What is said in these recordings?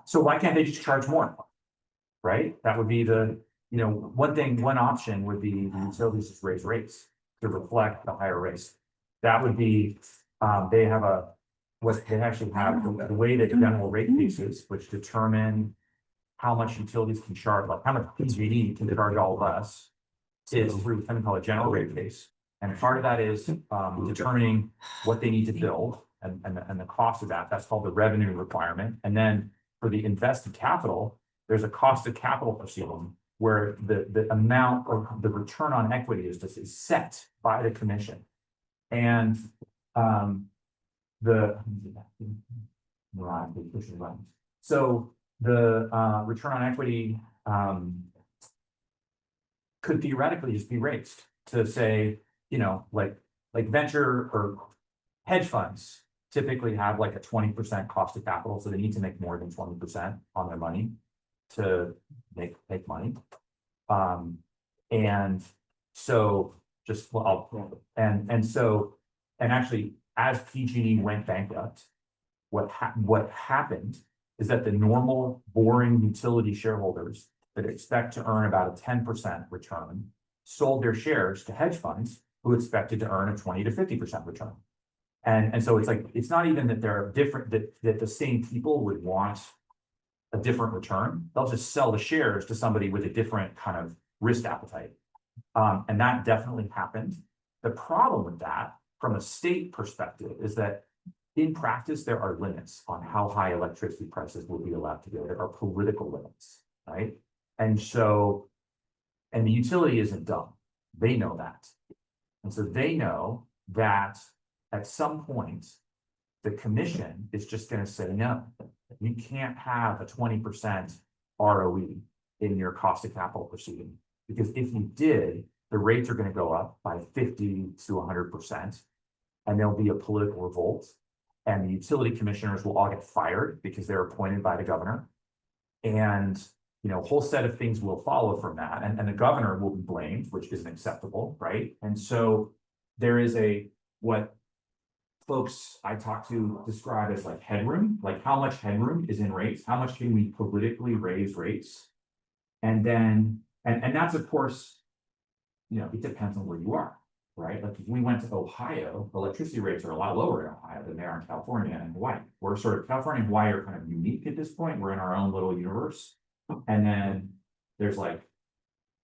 So why can't they just charge more? Right? That would be the, one option would be the utilities just raise rates to reflect the higher rates. That would be, they have what they actually have, the way that general rate cases, which determine how much utilities can charge, like how much PG&E can charge all of us, is through something called a general rate case. And part of that is determining what they need to build and the cost of that. That's called the revenue requirement. And then for the invested capital, there's a cost of capital proceeding where the amount or the return on equity is set by the commission. And so the return on equity could theoretically just be raised to say, like venture or hedge funds typically have like a 20% cost of capital, so they need to make more than 20% on their money to make money. And so just and actually as PG&E went bankrupt, what happened is that the normal boring utility shareholders that expect to earn about a 10% return sold their shares to hedge funds who expected to earn a 20 to 50% return. And so it's like, it's not even that they're different, that the same people would want a different return. They'll just sell the shares to somebody with a different kind of risk appetite. And that definitely happened. The problem with that from a state perspective is that in practice, there are limits on how high electricity prices will be allowed to go. There are political limits, right? And so, and the utility isn't dumb. They know that. And so they know that at some point, the commission is just going to say, no, you can't have a 20% ROE in your cost of capital proceeding. Because if you did, the rates are going to go up by 50 to 100%, and there'll be a political revolt. And the utility commissioners will all get fired because they're appointed by the governor. And, a whole set of things will follow from that. And the governor will be blamed, which isn't acceptable, right? And so there is what folks I talk to describe as like headroom, like how much headroom is in rates, how much can we politically raise rates? And then, and that's of course, it depends on where you are, right? Like if we went to Ohio, electricity rates are a lot lower in Ohio than they are in California and Hawaii. We're sort of, California and Hawaii are kind of unique at this point. We're in our own little universe. And then there's like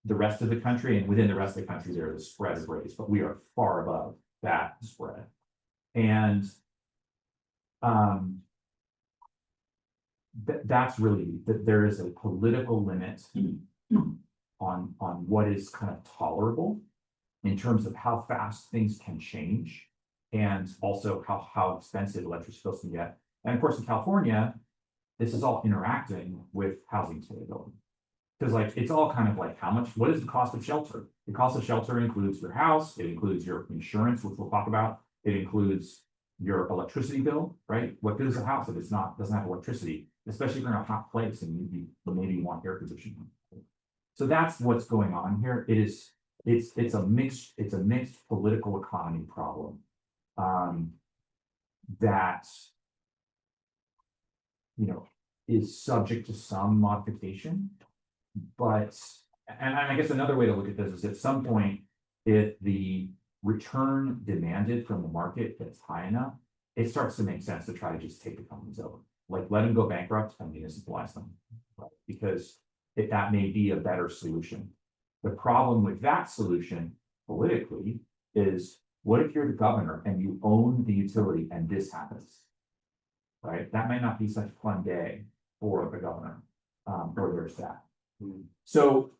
the rest of the country, and within the rest of the country, there is a spread of rates, but we are far above that spread. And that's really that there is a political limit on what is kind of tolerable in terms of how fast things can change, and also how expensive electricity bills can get. And of course, in California, this is all interacting with housing affordability. Because like it's all kind of like what is the cost of shelter? The cost of shelter includes your house, it includes your insurance, which we'll talk about, it includes your electricity bill, right? What good is a house if doesn't have electricity, especially if you're in a hot place and maybe you want air conditioning. So that's what's going on here. It's a mixed political economy problem that is subject to some modification. But and I guess another way to look at this is at some point, if the return demanded from the market gets high enough, it starts to make sense to try to just take the companies over. Like let them go bankrupt and municipalize them, right? Because that may be a better solution. The problem with that solution politically is, what if you're the governor and you own the utility and this happens, right? That might not be such a fun day for the governor or their staff. So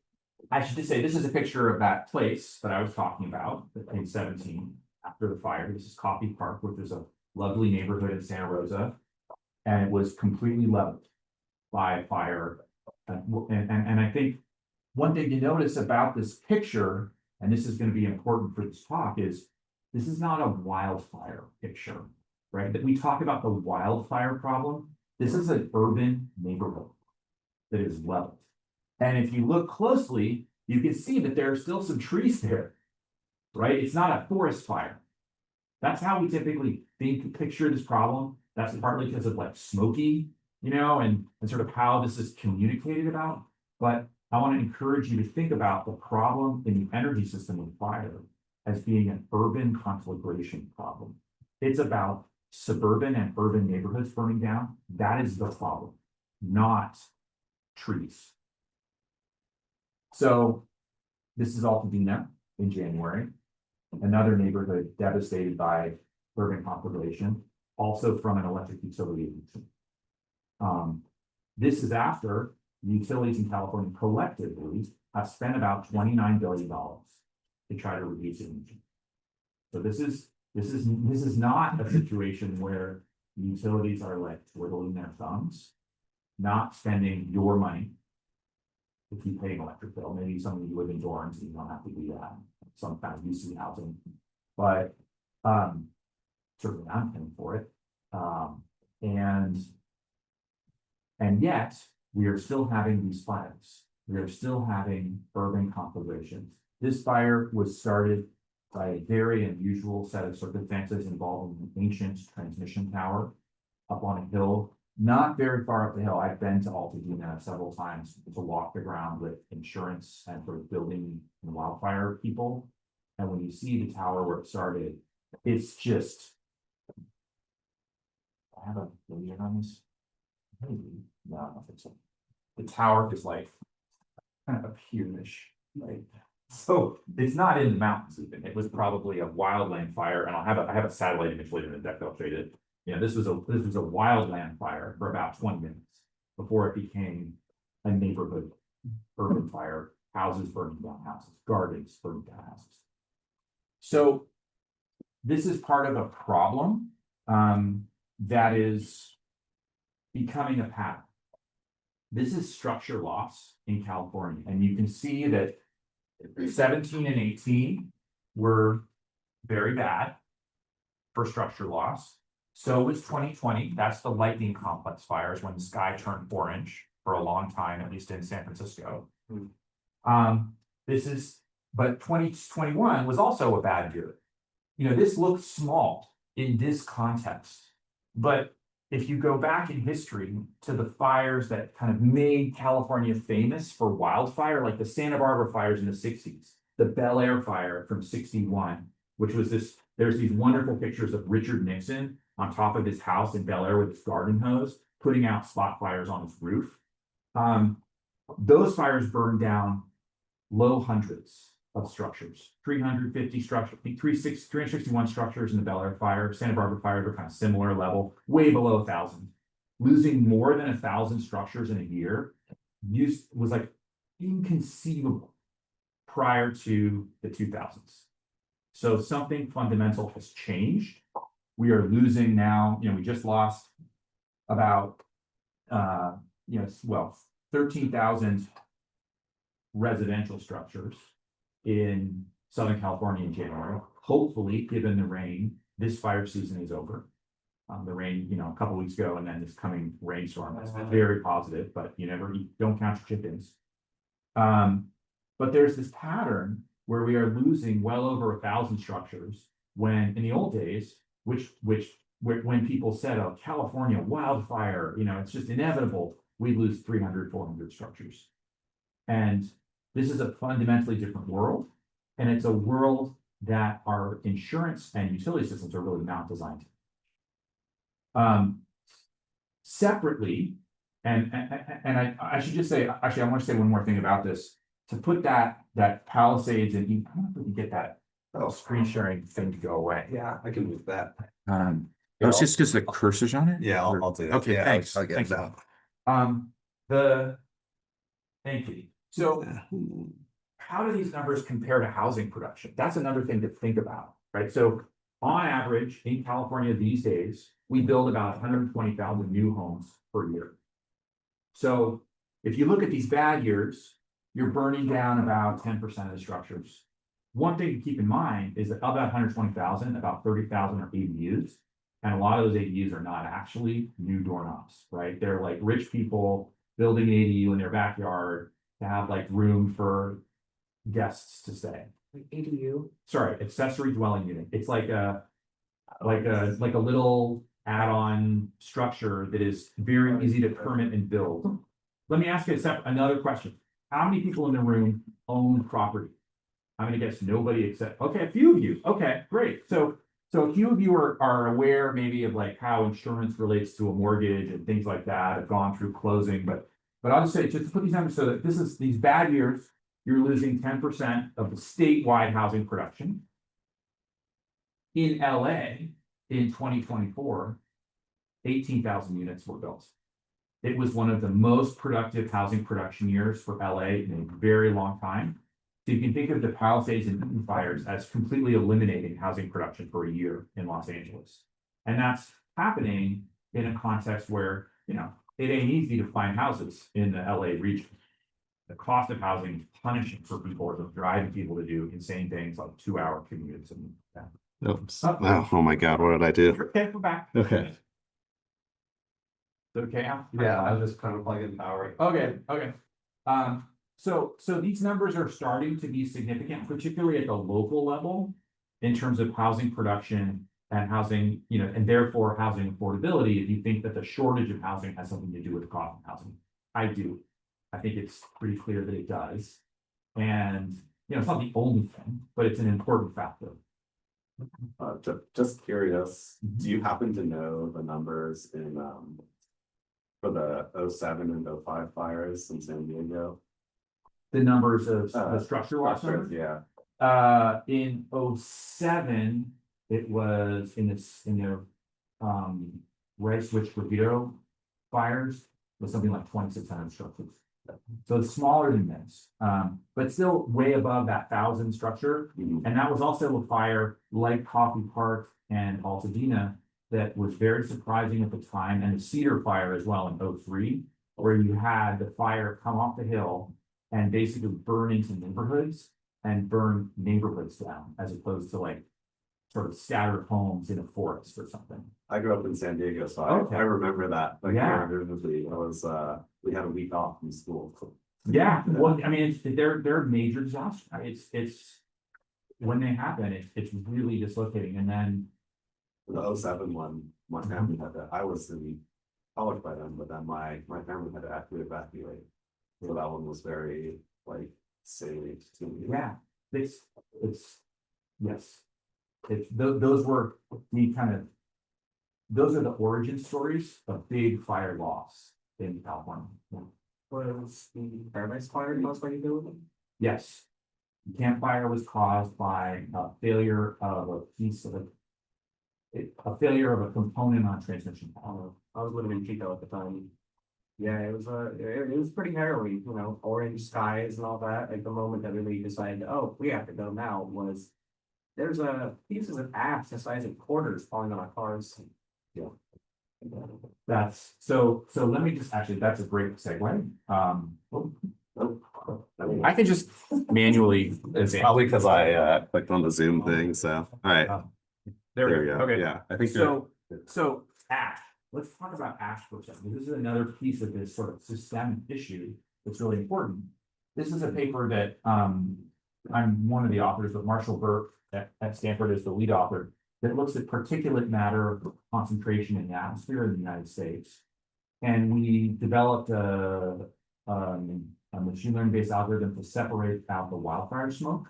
I should just say, this is a picture of that place that I was talking about in 17 after the fire. This is Coffee Park, which is a lovely neighborhood in Santa Rosa. And it was completely leveled by fire. And I think one thing to notice about this picture, and this is going to be important for this talk, is this is not a wildfire picture, right? That we talk about the wildfire problem. This is an urban neighborhood that is leveled. And if you look closely, you can see that there are still some trees there, right? It's not a forest fire. That's how we typically picture this problem. That's partly because of like smoky and sort of how this is communicated about. But I want to encourage you to think about the problem in the energy system of fire as being an urban conflagration problem. It's about suburban and urban neighborhoods burning down. That is the problem, not trees. So this is Altadena in January, another neighborhood devastated by urban conflagration, also from an electric utility agency. This is after the utilities in California collectively have spent about $29 billion to try to reduce emissions. So this is not a situation where utilities are like twiddling their thumbs, not spending your money if you pay an electric bill. Maybe some of you live in dorms and you don't have to do that, some kind of UC housing, but certainly I'm paying for it. And yet we are still having these fires. We are still having urban conflagrations. This fire was started by a very unusual set of circumstances involving an ancient transmission tower up on a hill, not very far up the hill. I've been to Altadena several times to walk the ground with insurance and sort of building and wildfire people. And when you see the tower where it started, it's just, I have a video on this. Maybe. No, I don't think so. The tower is like kind of up here-ish, right? So it's not in the mountains even. It was probably a wildland fire, and I have a satellite image later in the deck that I'll show you. This was a wildland fire for about 20 minutes before it became a neighborhood urban fire, houses burning down houses, gardens burning down houses. So this is part of a problem that is becoming a pattern. This is structure loss in California, and you can see that 17 and 18 were very bad for structure loss. So was 2020. That's the lightning complex fires when the sky turned orange for a long time, at least in San Francisco. But 2021 was also a bad year. This looks small in this context, but if you go back in history to the fires that kind of made California famous for wildfire, like the Santa Barbara fires in the 60s, the Bel Air fire from 61, which was there's these wonderful pictures of Richard Nixon on top of his house in Bel Air with his garden hose, putting out spot fires on his roof. Those fires burned down low hundreds of structures, 350 structures, 361 structures in the Bel Air fire. Santa Barbara fires were kind of similar level, way below 1,000. Losing more than 1,000 structures in a year was like inconceivable prior to the 2000s. So something fundamental has changed. We are losing now, we just lost about, 13,000 residential structures in Southern California in January. Hopefully, given the rain, this fire season is over. The rain, a couple weeks ago, and then this coming rainstorm is very positive, but you don't count your chickens. But there's this pattern where we are losing well over 1,000 structures when in the old days, when people said, oh, California wildfire, it's just inevitable, we lose 300, 400 structures. And this is a fundamentally different world, and it's a world that our insurance and utility systems are really not designed to. Separately, and I should just say, actually, I want to say one more thing about this. To put that Palisades, and I don't know if we can get that screen sharing thing to go away. Yeah, I can move that. It's just because the cursor's on it? Yeah, I'll do that. Okay, Yeah, thanks. I'll get Thanks. that. Thank you. So how do these numbers compare to housing production? That's another thing to think about, right? So on average in California these days, we build about 120,000 new homes per year. So if you look at these bad years, you're burning down about 10% of the structures. One thing to keep in mind is that of that 120,000, about 30,000 are ADUs. And a lot of those ADUs are not actually new doorknobs, right? They're like rich people building an ADU in their backyard to have like room for guests to stay. Like ADU? Sorry, accessory dwelling unit. It's like a little add-on structure that is very easy to permit and build. Let me ask you another question. How many people in the room own property? I'm gonna guess nobody except, okay, a few of you. Okay, great. So a few of you are aware maybe of like how insurance relates to a mortgage and things like that, have gone through closing, but I'll just say, just to put these numbers so that these bad years, you're losing 10% of the statewide housing production. In LA, in 2024, 18,000 units were built. It was one of the most productive housing production years for LA in a very long time. So you can think of the Palisades and Eaton fires as completely eliminating housing production for a year in Los Angeles. And that's happening in a context where, you know, it ain't easy to find houses in the LA region. The cost of housing is punishing for people or driving people to do insane things like 2-hour commutes and that. Oops. Oh my God, what did I do? Okay, we're back. Okay. Okay. Yeah, I was just kind of plugging power. Okay. So these numbers are starting to be significant, particularly at the local level, in terms of housing production and housing, you know, and therefore housing affordability. If you think that the shortage of housing has something to do with the cost of housing, I do. I think it's pretty clear that it does. And, you know, it's not the only thing, but it's an important factor. Just curious, do you happen to know the numbers in for the 07 and 05 fires in San Diego? The numbers of the structure loss numbers? Yeah. In 07, it was in the Red Switch Torpedo fires was something like 2,600 structures. So it's smaller than this, but still way above that 1,000 structure. Mhm. And that was also a fire like Coffee Park and Altadena that was very surprising at the time, and the Cedar Fire as well in 03, where you had the fire come off the hill and basically burn into neighborhoods and burn neighborhoods down, as opposed to like sort of scattered homes in a forest or something. I grew up in San Diego, so Okay. I remember that. Like, Yeah. vividly. I was we had a week off from school. So. Yeah, well, I mean, they're major disasters. It's when they happen, it's really dislocating. And then The 07 one, my family had to, I was in college by then, but then my family had to actually evacuate. So that one was very like salient to me. yeah, it's yes. Those were the kind of those are the origin stories of big fire loss in California. Yeah. Was the Paradise Fire caused by utility? Yes. The campfire was caused by a failure of a piece of a failure of a component on transmission power. I was living in Chico at the time. Yeah, it was pretty harrowing, you know, orange skies and all that. Like the moment that everybody decided, oh, we have to go now, was there's pieces of ash the size of quarters falling on our cars. Yeah. That's so let me just actually, that's a great segue. I can just manually. Probably because I clicked on the Zoom thing. So all right, There we go. Okay. Yeah, I think so ash. Let's talk about ash for a second. This is another piece of this sort of systemic issue that's really important. This is a paper that I'm one of the authors, but Marshall Burke at Stanford is the lead author, that looks at particulate matter concentration in the atmosphere in the United States. And we developed a machine learning based algorithm to separate out the wildfire smoke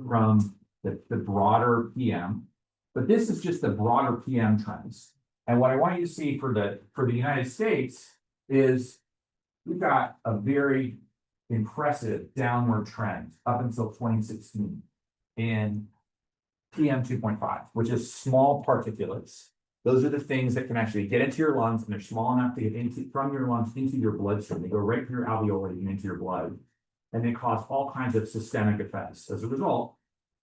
from the broader PM. But this is just the broader PM trends. And what I want you to see for the United States is we've got a very impressive downward trend up until 2016 in PM 2.5, which is small particulates. Those are the things that can actually get into your lungs, and they're small enough to get from your lungs into your bloodstream. They go right through your alveoli and into your blood, and they cause all kinds of systemic effects. As a result,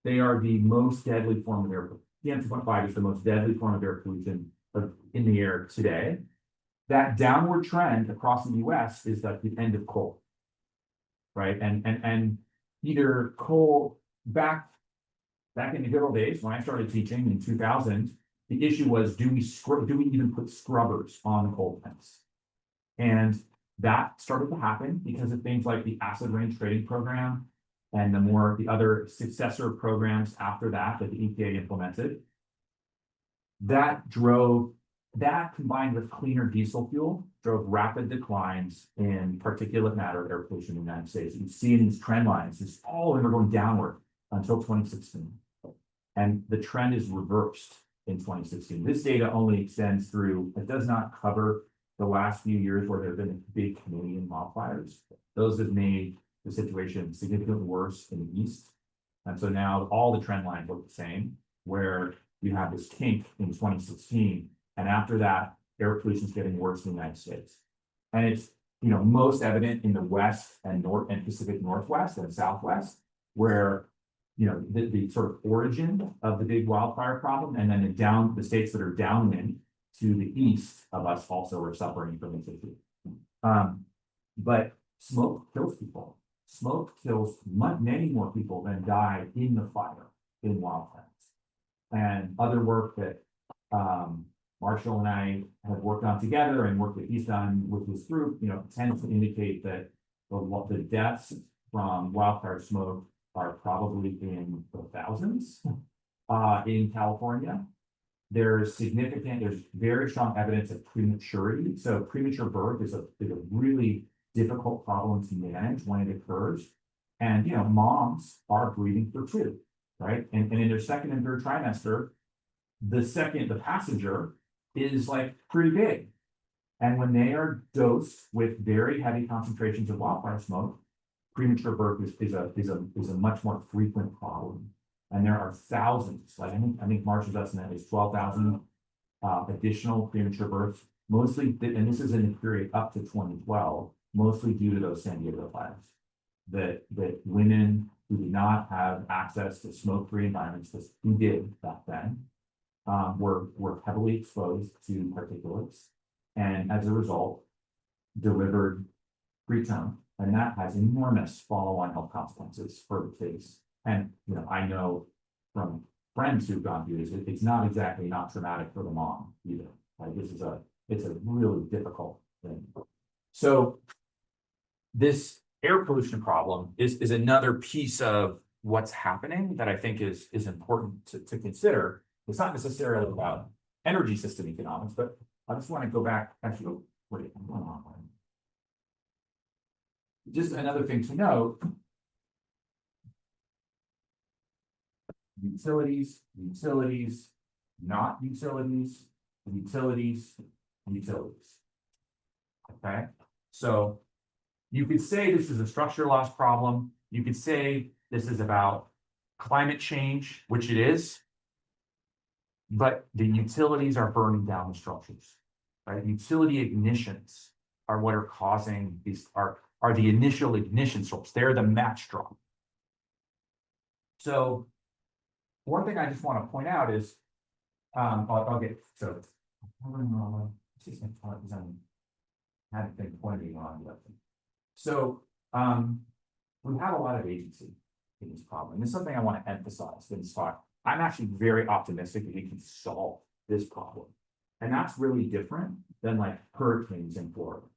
they are the most deadly form of air. PM 2.5 is the most deadly form of air pollution in the air today. That downward trend across the US is like the end of coal, right? And either coal back in the good old days when I started teaching in 2000, the issue was, do we even put scrubbers on the coal plants? And that started to happen because of things like the acid rain trading program and the other successor programs after that the EPA implemented. That drove that combined with cleaner diesel fuel drove rapid declines in particulate matter air pollution in the United States. You see in these trend lines, it's all of them are going downward until 2016. And the trend is reversed in 2016. This data only extends through, it does not cover the last few years where there have been big Canadian wildfires. Those have made the situation significantly worse in the east. And so now all the trend lines look the same, where you have this kink in 2016. And after that, air pollution is getting worse in the United States. And it's, you know, most evident in the West and North and Pacific Northwest and Southwest, where, you know, the sort of origin of the big wildfire problem, and then the states that are downwind to the east of us also are suffering from this issue. But smoke kills people. Smoke kills many more people than die in the fire in wildfires. And other work that Marshall and I have worked on together and work that he's done with his group, you know, tends to indicate that the deaths from wildfire smoke are probably in the thousands in California. There's very strong evidence of prematurity. So premature birth is a really difficult problem to manage when it occurs. And, you know, moms are breeding for two, right? And in their second and third trimester, the passenger is like pretty big. And when they are dosed with very heavy concentrations of wildfire smoke, premature birth is a much more frequent problem. And there are thousands, like I think Marshall's estimate is 12,000 additional premature births, mostly, and this is in the period up to 2012, mostly due to those San Diego fires. That women who did not have access to smoke-free environments, who did back then, were heavily exposed to particulates, and as a result, delivered preterm, and that has enormous follow-on health consequences for the kids. And you know, I know from friends who've gone through this, it's not exactly not traumatic for the mom either. Like it's a really difficult thing. So this air pollution problem is another piece of what's happening that I think is important to consider. It's not necessarily about energy system economics, but I just want to go back. Actually, wait, I'm going on. Just another thing to note. Utilities, not utilities, utilities. Okay, so you could say this is a structure loss problem. You could say this is about climate change, which it is. But the utilities are burning down the structures, right? Utility ignitions are what are causing these, are the initial ignition source. They're the match drop. So one thing I just want to point out is, I'll get, so, I haven't been pointing on yet. So, we have a lot of agency in this problem. This is something I want to emphasize in this talk. I'm actually very optimistic that we can solve this problem. And that's really different than like hurricanes in Florida.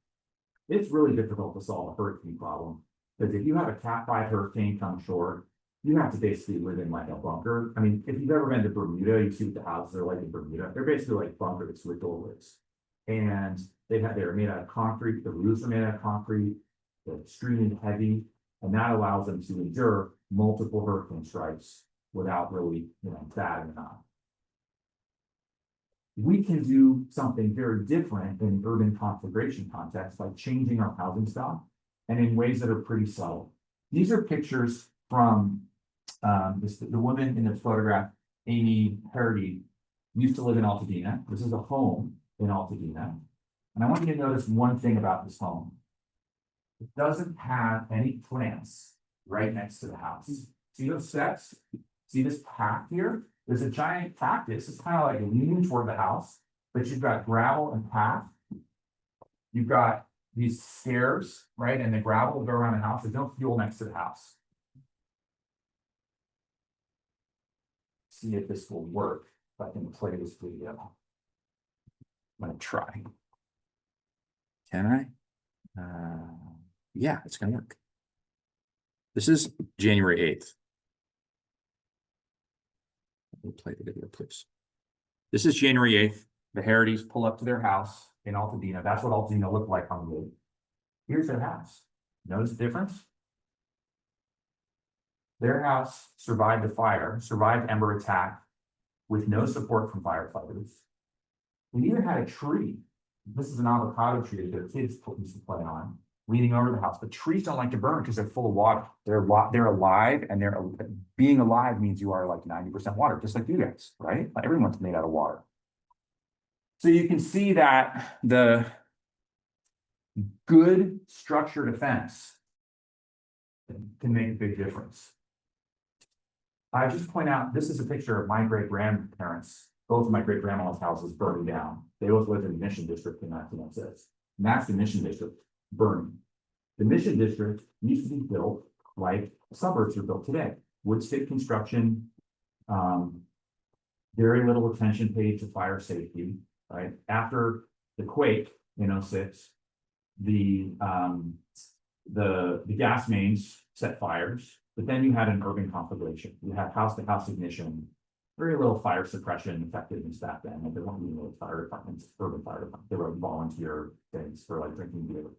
It's really difficult to solve a hurricane problem because if you have a Cat 5 hurricane come shore, you have to basically live in like a bunker. I mean, if you've ever been to Bermuda, you see what the houses are like in Bermuda. They're basically like bunkers with doorways. And they're made out of concrete, the roofs are made out of concrete, they're extremely heavy, and that allows them to endure multiple hurricane strikes without really, you know, batting an eye. We can do something very different in urban configuration context by changing our housing stock and in ways that are pretty subtle. These are pictures from the woman in this photograph, Amy Hardy, used to live in Altadena. This is a home in Altadena. And I want you to notice one thing about this home. It doesn't have any plants right next to the house. See those steps? See this path here? There's a giant cactus. It's kind of like leaning toward the house, but you've got gravel and path. You've got these stairs, right? And the gravel will go around the house. There's no fuel next to the house. See if this will work. If I can play this video. I'm gonna try. Can I? Yeah, it's gonna work. This is January 8th. We'll play the video, please. This is January 8th, the Herities pull up to their house in Altadena. That's what Altadena looked like on the road. Here's their house. Notice the difference? Their house survived the fire, survived ember attack with no support from firefighters. We even had a tree. This is an avocado tree that their kids used to play on, leaning over the house. But trees don't like to burn because they're full of water. They're alive, and being alive means you are like 90% water, just like you guys, right? Like everyone's made out of water. So you can see that the good structured defense can make a big difference. I just point out, this is a picture of my great-grandparents. Both of my great-grandma's houses burning down. They both lived in the Mission District in 1906. And that's the Mission District burning. The Mission District used to be built like suburbs are built today. Wood stick construction, very little attention paid to fire safety, right? After the quake in 06, the gas mains set fires, but then you had an urban conflagration. You had house-to-house ignition, very little fire suppression effectiveness back then. Like there weren't even really fire departments, urban fire departments. They were volunteer things for like drinking beer.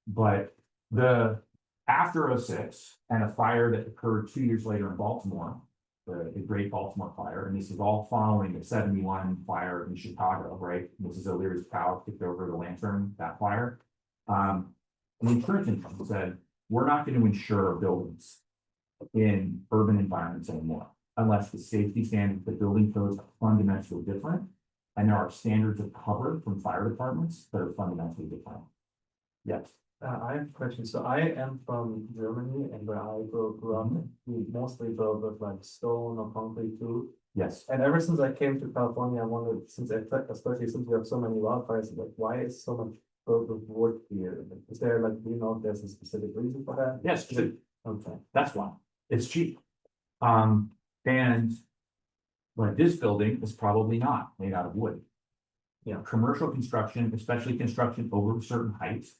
But after 06 and a fire that occurred 2 years later in Baltimore, the Great Baltimore Fire, and this is all following the 71 fire in Chicago, right? Mrs. O'Leary's cow kicked over the lantern, that fire. The insurance company said, we're not going to insure buildings in urban environments anymore, unless the safety standards, the building codes are fundamentally different. And there are standards of cover from fire departments that are fundamentally different. Yes. I have a question. So I am from Germany, and where I grew up, we mostly built with like stone or concrete too. Yes. And ever since I came to California, I wondered, especially since we have so many wildfires, like why is so much built with wood here? Is there like, do you know if there's a specific reason for that? Yes, cheap. Okay. That's one. It's cheap. And like this building is probably not made out of wood. You know, commercial construction, especially construction over certain heights,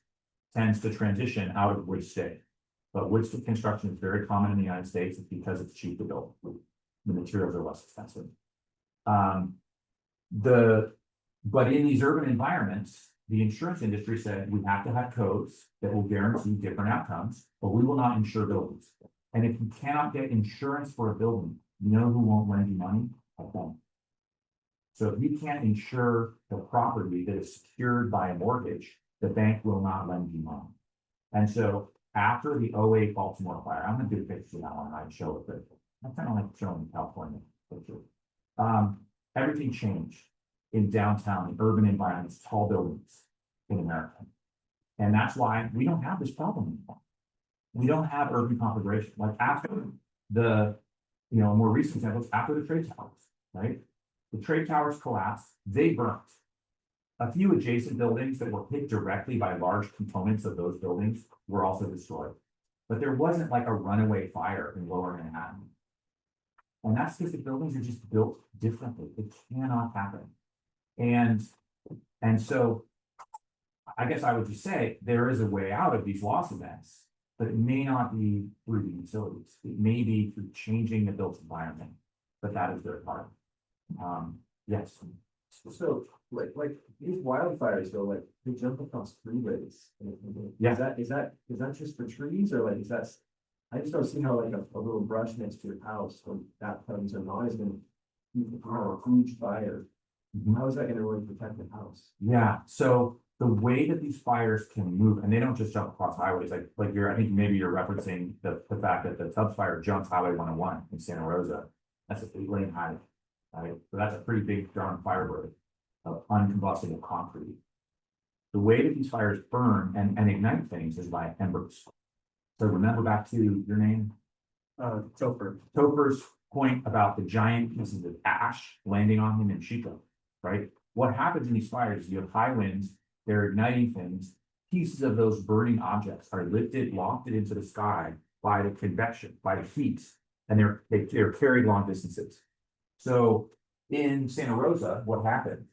tends to transition out of wood stick. But wood stick construction is very common in the United States. It's because it's cheap to build. The materials are less expensive. But in these urban environments, the insurance industry said we have to have codes that will guarantee different outcomes, but we will not insure buildings. And if you cannot get insurance for a building, you know who won't lend you money? A bank. So if you can't insure the property that is secured by a mortgage, the bank will not lend you money. And so after the 08 Baltimore fire, I'm gonna do a picture now and I'd show it, but I kind of like showing California picture. Everything changed in downtown, urban environments, tall buildings in America. And that's why we don't have this problem anymore. We don't have urban conflagration. Like after the, more recent examples, after the trade towers, right? The trade towers collapsed, they burnt. A few adjacent buildings that were hit directly by large components of those buildings were also destroyed. But there wasn't like a runaway fire in Lower Manhattan. And that's because the buildings are just built differently. It cannot happen. And so I guess I would just say there is a way out of these loss events, but it may not be through the utilities. It may be through changing the built environment, but that is their part. Yes. So like these wildfires though, like they jump across freeways. Yeah. Is that just for trees, or like is that? I just don't see how like a little brush next to your house when that comes along is gonna a huge fire. How is that gonna really protect the house? Yeah, so the way that these fires can move, and they don't just jump across highways, I think maybe you're referencing the fact that the Tubbs fire jumped Highway 101 in Santa Rosa. That's a 8-lane highway, right? So that's a pretty big darn firebird of uncombustible concrete. The way that these fires burn and ignite things is by embers. So remember back to your name? Topher. Topher's point about the giant pieces of ash landing on him in Chico, right? What happens in these fires, you have high winds, they're igniting things, pieces of those burning objects are lofted into the sky by the convection, by the heat, and they're carried long distances. So in Santa Rosa, what happened?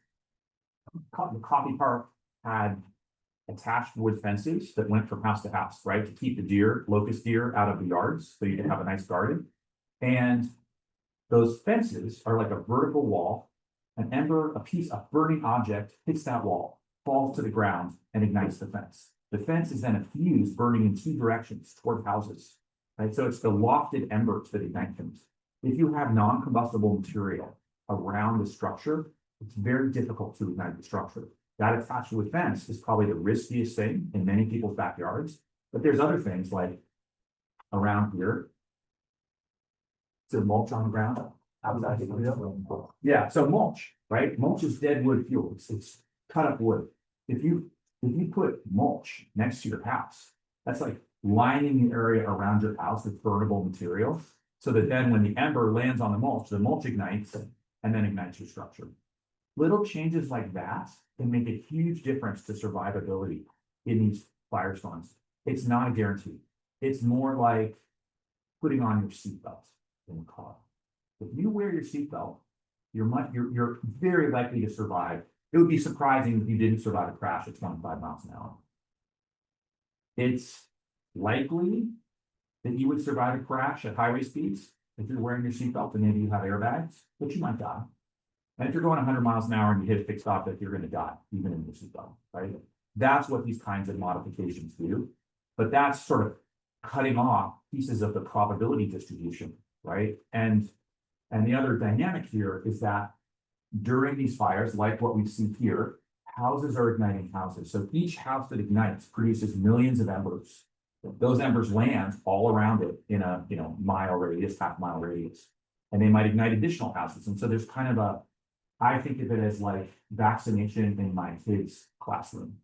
The coffee park had attached wood fences that went from house to house, right? To keep the locust deer out of the yards, so you can have a nice garden. And those fences are like a vertical wall, an ember, a burning object hits that wall, falls to the ground, and ignites the fence. The fence is then a fuse burning in two directions toward houses, right? So it's the lofted embers that ignite things. If you have non-combustible material around the structure, it's very difficult to ignite the structure. That attached to a fence is probably the riskiest thing in many people's backyards, but there's other things like around here. Is there mulch on the ground? Yeah, so mulch, right? Mulch is dead wood fuel. It's cut up wood. If you put mulch next to your house, that's like lining the area around your house with burnable material. So that then when the ember lands on the mulch ignites and then ignites your structure. Little changes like that can make a huge difference to survivability in these firestorms. It's not a guarantee. It's more like putting on your seatbelt in the car. If you wear your seatbelt, you're very likely to survive. It would be surprising if you didn't survive a crash at 25 miles an hour. It's likely that you would survive a crash at highway speeds if you're wearing your seatbelt and maybe you have airbags, but you might die. And if you're going 100 miles an hour and you hit a fixed object, you're going to die, even in your seatbelt, right? That's what these kinds of modifications do. But that's sort of cutting off pieces of the probability distribution, right? And the other dynamic here is that during these fires, like what we see here, houses are igniting houses. So each house that ignites produces millions of embers. Those embers land all around it in a mile radius, half-mile radius, and they might ignite additional houses. And so there's kind of a, I think of it as like vaccination in my kid's classroom,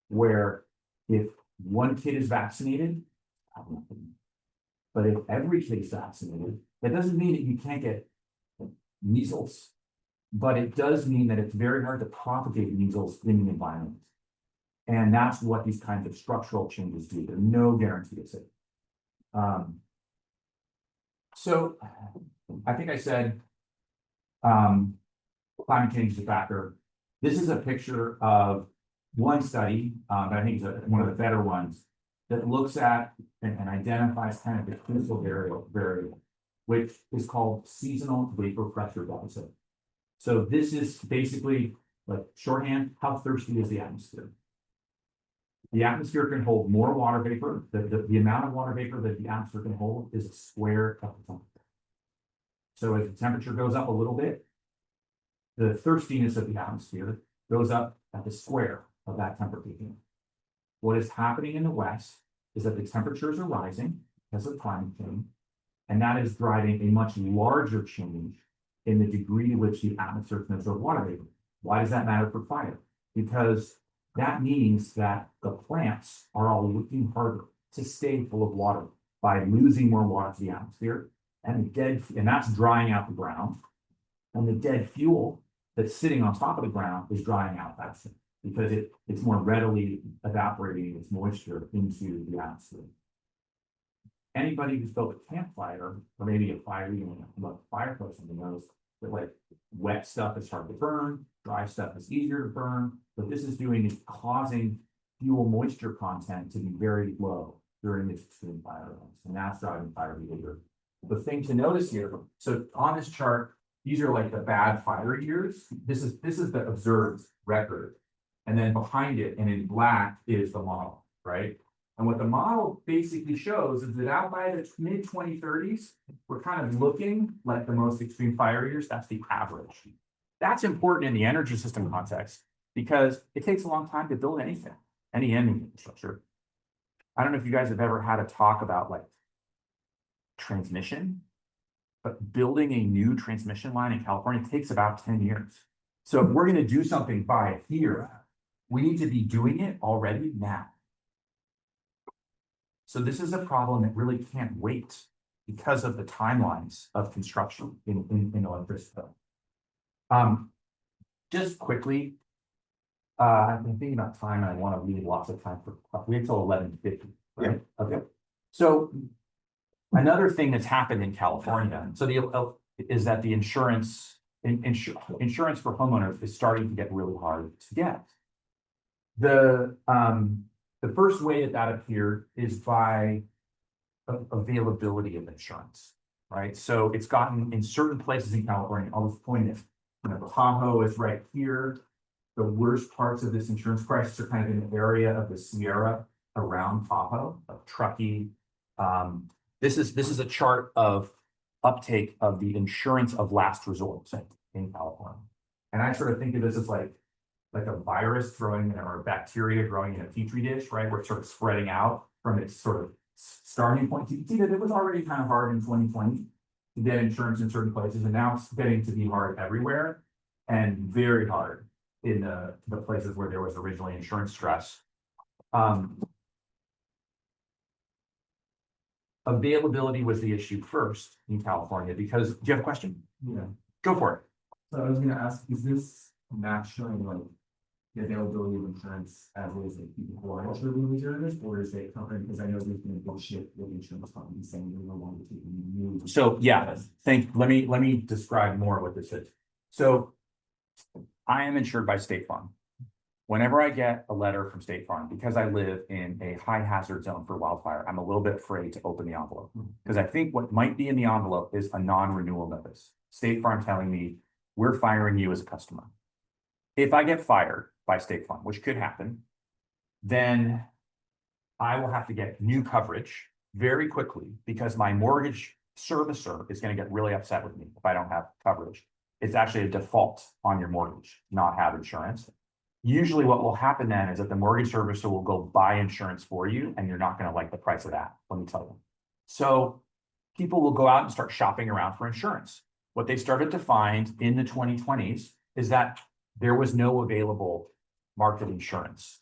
where if one kid is vaccinated, but if every kid is vaccinated, that doesn't mean that you can't get measles, but it does mean that it's very hard to propagate measles in the environment. And that's what these kinds of structural changes do. There's no guarantee of it. So I think I said climate change is a factor. This is a picture of one study that I think is one of the better ones that looks at and identifies kind of the critical variable, which is called seasonal vapor pressure deficit. So this is basically like shorthand, how thirsty is the atmosphere? The atmosphere can hold more water vapor. The amount of water vapor that the atmosphere can hold is a square of the temperature. So as the temperature goes up a little bit, the thirstiness of the atmosphere goes up at the square of that temperature. What is happening in the West is that the temperatures are rising because of climate change, and that is driving a much larger change in the degree to which the atmosphere can absorb water vapor. Why does that matter for fire? Because that means that the plants are all working harder to stay full of water by losing more water to the atmosphere, and that's drying out the ground. And the dead fuel that's sitting on top of the ground is drying out faster because it's more readily evaporating its moisture into the atmosphere. Anybody who's built a campfire, or maybe a fire, fireplace, knows that like wet stuff is hard to burn, dry stuff is easier to burn. What this is doing is causing fuel moisture content to be very low during these extreme fire events, and that's driving fire behavior. The thing to notice here, so on this chart, these are like the bad fire years. This is the observed record, and then behind it, and in black, is the model, right? And what the model basically shows is that out by the mid-2030s, we're kind of looking like the most extreme fire years. That's the average. That's important in the energy system context because it takes a long time to build anything, any infrastructure. I don't know if you guys have ever had a talk about like transmission, but building a new transmission line in California takes about 10 years. So if we're going to do something by here, we need to be doing it already now. So this is a problem that really can't wait because of the timelines of construction in electricity. Just quickly, I've been thinking about time and I want to leave lots of time for, we have till 11:50, right? Yeah. Okay. So another thing that's happened in California, is that the insurance for homeowners is starting to get really hard to get. The first way that appeared is by availability of insurance, right? So it's gotten in certain places in California, I'll just point it. Tahoe is right here. The worst parts of this insurance crisis are kind of in the area of the Sierra around Tahoe, of Truckee. This is a chart of uptake of the insurance of last resort in California. And I sort of think of this as like a virus growing or a bacteria growing in a petri dish, right? Where it's sort of spreading out from its sort of starting point. You can see that it was already kind of hard in 2020 to get insurance in certain places, and now it's getting to be hard everywhere and very hard in the places where there was originally insurance stress. Availability was the issue first in California because, do you have a question? Yeah, Go for it. so I was gonna ask, is this map showing like the availability of insurance as it is, like people who are insured in these areas, or is it covering, because I know there's been a big shift with insurance companies saying they no longer take new. So yeah, let me describe more what this is. So I am insured by State Farm. Whenever I get a letter from State Farm, because I live in a high hazard zone for wildfire, I'm a little bit afraid to open the envelope because I think what might be in the envelope is a non-renewal notice. State Farm telling me we're firing you as a customer. If I get fired by State Farm, which could happen, then I will have to get new coverage very quickly because my mortgage servicer is going to get really upset with me if I don't have coverage. It's actually a default on your mortgage, not have insurance. Usually what will happen then is that the mortgage servicer will go buy insurance for you and you're not going to like the price of that, let me tell you. So people will go out and start shopping around for insurance. What they started to find in the 2020s is that there was no available market insurance.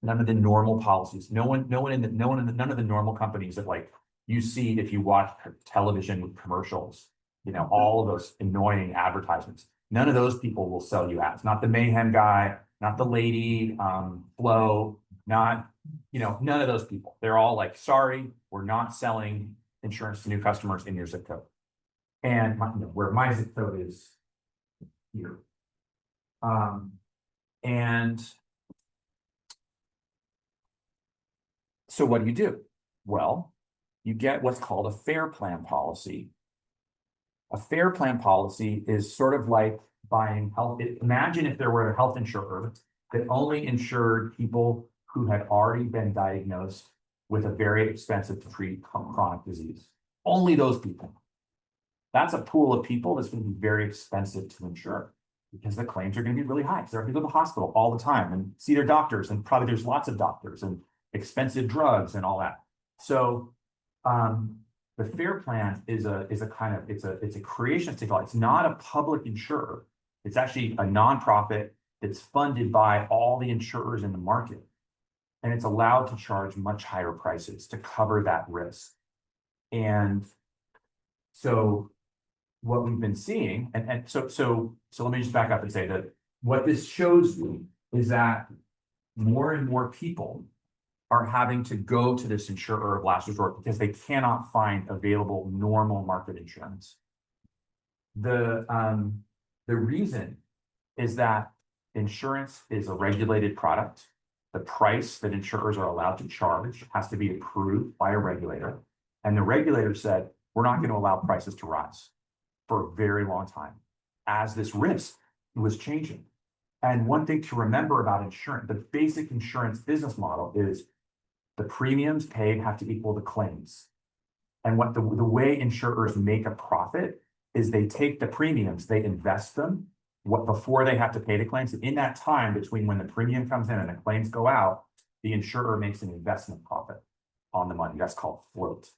None of the normal policies, none of the normal companies that like you see if you watch television commercials, you know, all of those annoying advertisements. None of those people will sell you ads. Not the Mayhem guy, not the lady, Flo, not, you know, none of those people. They're all like, sorry, we're not selling insurance to new customers in your zip code. And where my zip code is here. And so what do? Well, you get what's called a fair plan policy. A fair plan policy is sort of like buying health. Imagine if there were a health insurer that only insured people who had already been diagnosed with a very expensive to treat chronic disease. Only those people. That's a pool of people that's going to be very expensive to insure because the claims are going to be really high. They're going to go to the hospital all the time and see their doctors, and probably there's lots of doctors and expensive drugs and all that. So the fair plan is a kind of, it's a creation of, it's not a public insurer. It's actually a nonprofit that's funded by all the insurers in the market. And it's allowed to charge much higher prices to cover that risk. And so what we've been seeing, and so let me just back up and say that what this shows you is that more and more people are having to go to this insurer of last resort because they cannot find available normal market insurance. The reason is that insurance is a regulated product. The price that insurers are allowed to charge has to be approved by a regulator. And the regulator said, we're not going to allow prices to rise for a very long time as this risk was changing. And one thing to remember about insurance, the basic insurance business model is the premiums paid have to equal the claims. And what the way insurers make a profit is they take the premiums, they invest them before they have to pay the claims. In that time between when the premium comes in and the claims go out, the insurer makes an investment profit on the money. That's called float.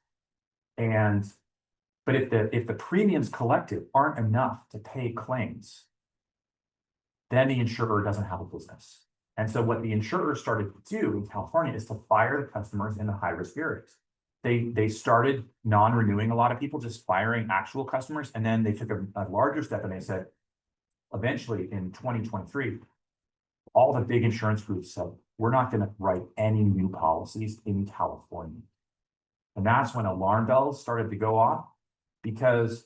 But if the premiums collected aren't enough to pay claims, then the insurer doesn't have a business. And so what the insurers started to do in California is to fire the customers in the high-risk areas. They started non-renewing a lot of people, just firing actual customers. And then they took a larger step and they said, eventually in 2023, all the big insurance groups said, we're not going to write any new policies in California. And that's when alarm bells started to go off, because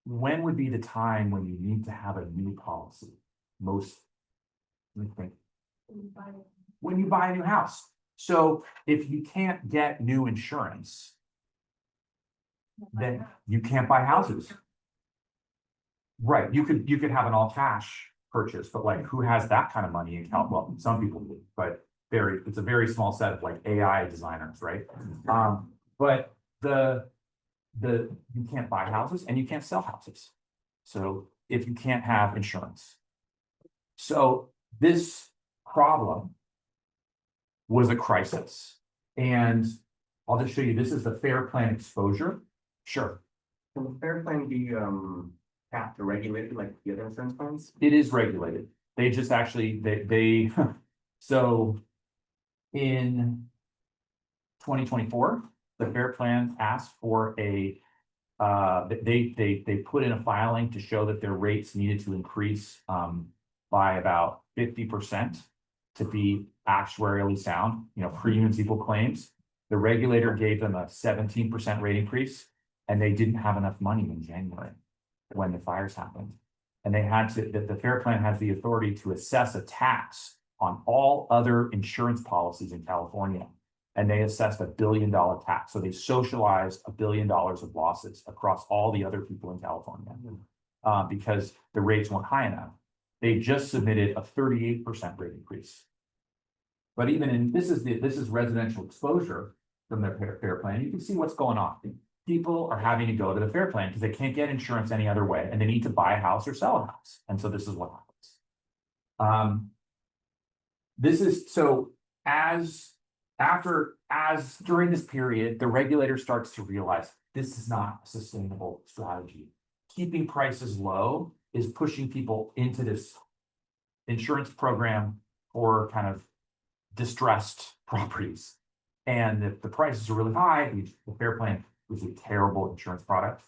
when would be the time when you need to have a new policy? Let me think. When you buy a new house. So if you can't get new insurance, then you can't buy houses. Right, you could have an all cash purchase, but like who has that kind of money in Cal? Well, some people do, but it's a very small set of like AI designers, right? But you can't buy houses and you can't sell houses. So if you can't have insurance. So this problem was a crisis. And I'll just show you, this is the fair plan exposure. Sure. Can the fair plan be capped or regulated like the other insurance plans? It is regulated. They just actually, they so in 2024, the fair plan asked for they put in a filing to show that their rates needed to increase by about 50% to be actuarially sound, premiums equal claims. The regulator gave them a 17% rate increase, and they didn't have enough money in January when the fires happened. And they had to, the fair plan has the authority to assess a tax on all other insurance policies in California. And they assessed $1 billion tax. So they socialized $1 billion of losses across all the other people in California because the rates weren't high enough. They just submitted a 38% rate increase. But even in, this is residential exposure from their fair plan. You can see what's going on. People are having to go to the fair plan because they can't get insurance any other way, and they need to buy a house or sell a house. And so this is what happens. During this period, the regulator starts to realize this is not a sustainable strategy. Keeping prices low is pushing people into this insurance program for kind of distressed properties. And if the prices are really high, the fair plan is a terrible insurance product.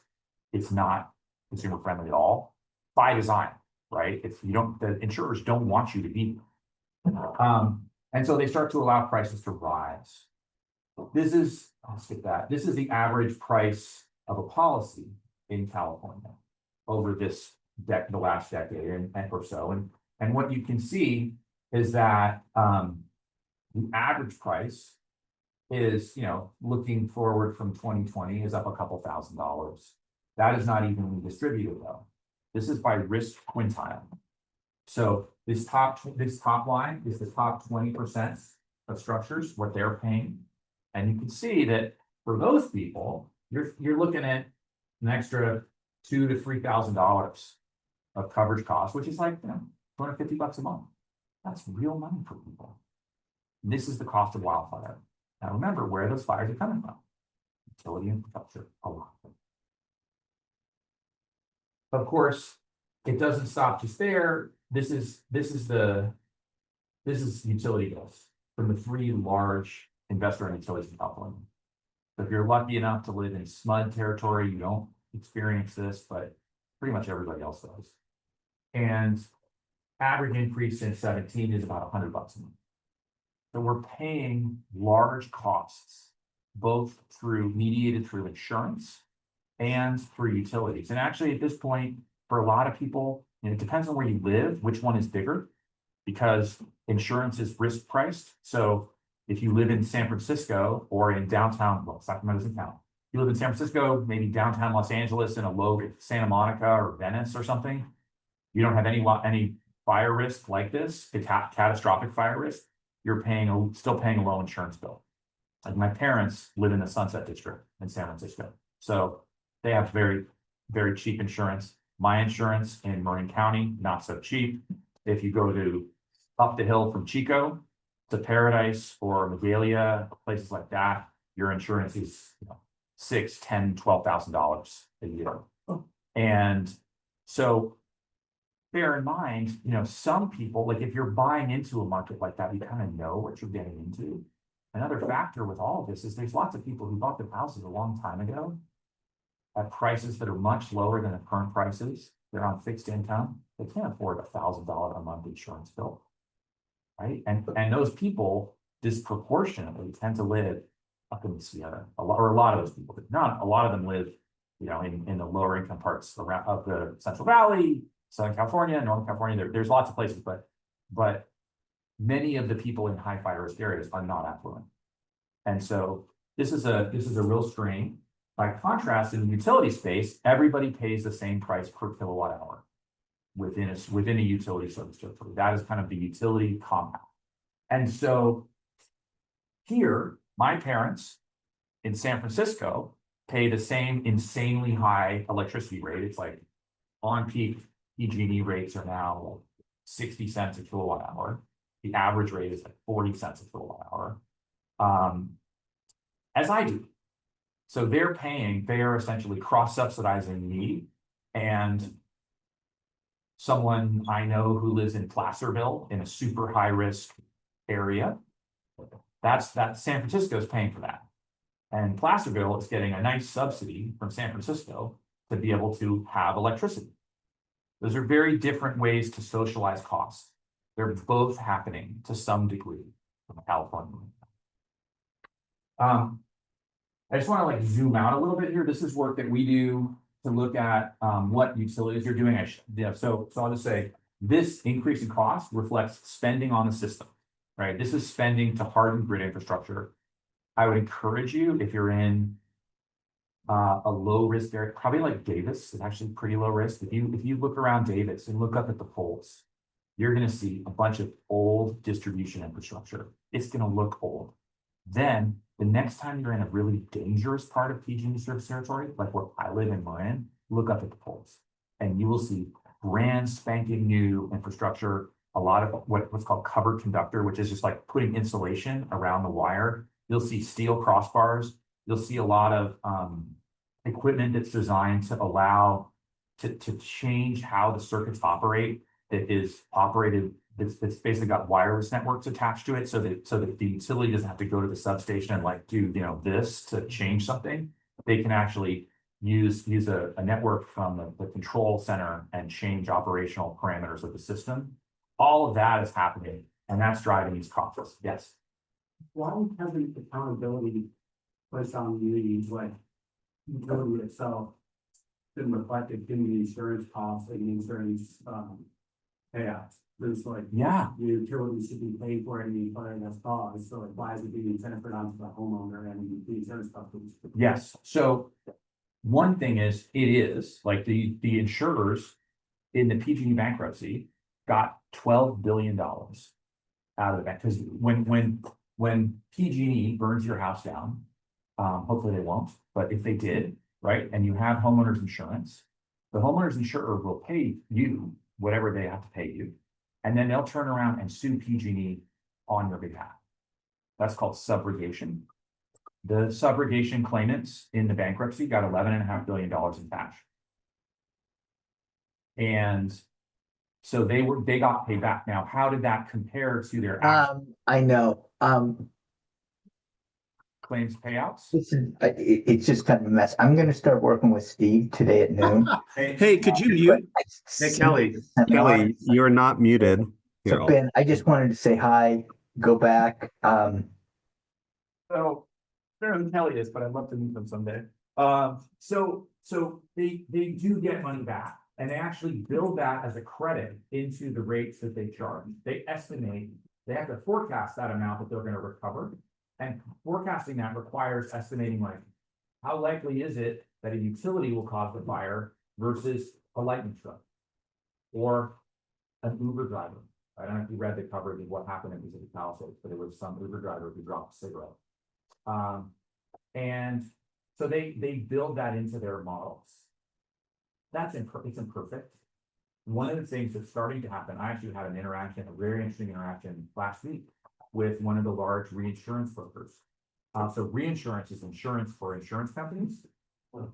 It's not consumer friendly at all by design, right? If you don't, the insurers don't want you to be. And so they start to allow prices to rise. I'll skip that. This is the average price of a policy in California over the last decade or so. And what you can see is that the average price is, looking forward from 2020 is up a couple $1,000s. That is not evenly distributed though. This is by risk quintile. So this top line is the top 20% of structures, what they're paying. And you can see that for those people, you're looking at an extra $2,000 to $3,000 of coverage costs, which is like, $250 a month. That's real money for people. And this is the cost of wildfire. Now remember where those fires are coming from. Utility infrastructure, a lot of them. Of course, it doesn't stop just there. This is utility bills from the 3 large investor-owned utilities in California. So if you're lucky enough to live in SMUD territory, you don't experience this, but pretty much everybody else does. And average increase in 17 is about $100 a month. So we're paying large costs, both mediated through insurance and through utilities. And actually at this point, for a lot of people, it depends on where you live, which one is bigger, because insurance is risk priced. So if you live in San Francisco or in downtown, well, Sacramento doesn't count. You live in San Francisco, maybe downtown Los Angeles in a low Santa Monica or Venice or something. You don't have any fire risk like this, catastrophic fire risk. You're still paying a low insurance bill. Like my parents live in the Sunset District in San Francisco. So they have very, very cheap insurance. My insurance in Marin County, not so cheap. If you go up the hill from Chico to Paradise or Magalia, places like that, your insurance is $6,000, $10,000, $12,000 a year. And so bear in mind, some people, like if you're buying into a market like that, you kind of know what you're getting into. Another factor with all of this is there's lots of people who bought their houses a long time ago at prices that are much lower than the current prices. They're on fixed income. They can't afford $1,000 a month insurance bill, right? And those people disproportionately tend to live up in the Sierra. A lot of those people, not a lot of them live, in the lower income parts of the Central Valley, Southern California, Northern California. There's lots of places, but many of the people in high fire risk areas are not affluent. And so this is a real strain. By contrast, in the utility space, everybody pays the same price per kilowatt hour. within a utility service territory. That is kind of the utility compound. And so here, my parents in San Francisco pay the same insanely high electricity rate. It's like on peak PG&E rates are now 60 cents a kilowatt hour. The average rate is like 40 cents a kilowatt hour. As I do. So they are essentially cross-subsidizing me and someone I know who lives in Placerville in a super high risk area. That San Francisco is paying for that. And Placerville is getting a nice subsidy from San Francisco to be able to have electricity. Those are very different ways to socialize costs. They're both happening to some degree from California. I just want to like zoom out a little bit here. This is work that we do to look at what utilities are doing. So I'll just say this increase in cost reflects spending on the system, right? This is spending to harden grid infrastructure. I would encourage you, if you're in a low risk area, probably like Davis is actually pretty low risk. If you look around Davis and look up at the poles, you're going to see a bunch of old distribution infrastructure. It's going to look old. Then the next time you're in a really dangerous part of PG&E service territory, like where I live in Marin, look up at the poles and you will see brand spanking new infrastructure, a lot of what's called covered conductor, which is just like putting insulation around the wire. You'll see steel crossbars. You'll see a lot of equipment that's designed to allow to change how the circuits operate, that is operated, that's basically got wireless networks attached to it, so that the utility doesn't have to go to the substation and like do this to change something. They can actually use a network from the control center and change operational parameters of the system. All of that is happening, and that's driving these costs. Yes. Why hasn't accountability placed on communities like utility itself been reflected in the insurance costs and the insurance payouts? There's like, Yeah. the utilities should be paid for any fire that's caused, so like why is it being transferred onto the homeowner and the insurance companies? Yes. So one thing is, it is like the insurers in the PG&E bankruptcy got $12 billion out of the bank, because when PG&E burns your house down, hopefully they won't, but if they did, right, and you have homeowners insurance, the homeowners insurer will pay you whatever they have to pay you, and then they'll turn around and sue PG&E on your behalf. That's called subrogation. The subrogation claimants in the bankruptcy got $11.5 billion in cash. And so they got paid back. Now, how did that compare to their actual I know. claims payouts? It's just kind of a mess. I'm gonna start working with Steve today at noon. Hey, could you mute? Hey, Kelly. Kelly, you're not muted. Here, So Ben, I just wanted to say hi, go back. So, I don't know who Kelly is, but I'd love to meet them someday. So they do get money back, and they actually build that as a credit into the rates that they charge. They estimate, they have to forecast that amount that they're going to recover. And forecasting that requires estimating like, how likely is it that a utility will cause the fire versus a lightning strike or an Uber driver. I don't know if you read the coverage of what happened in Pacific Palisades, but it was some Uber driver who dropped a cigarette. And so they build that into their models. It's imperfect. One of the things that's starting to happen, I actually had a very interesting interaction last week with one of the large reinsurance brokers. So reinsurance is insurance for insurance companies,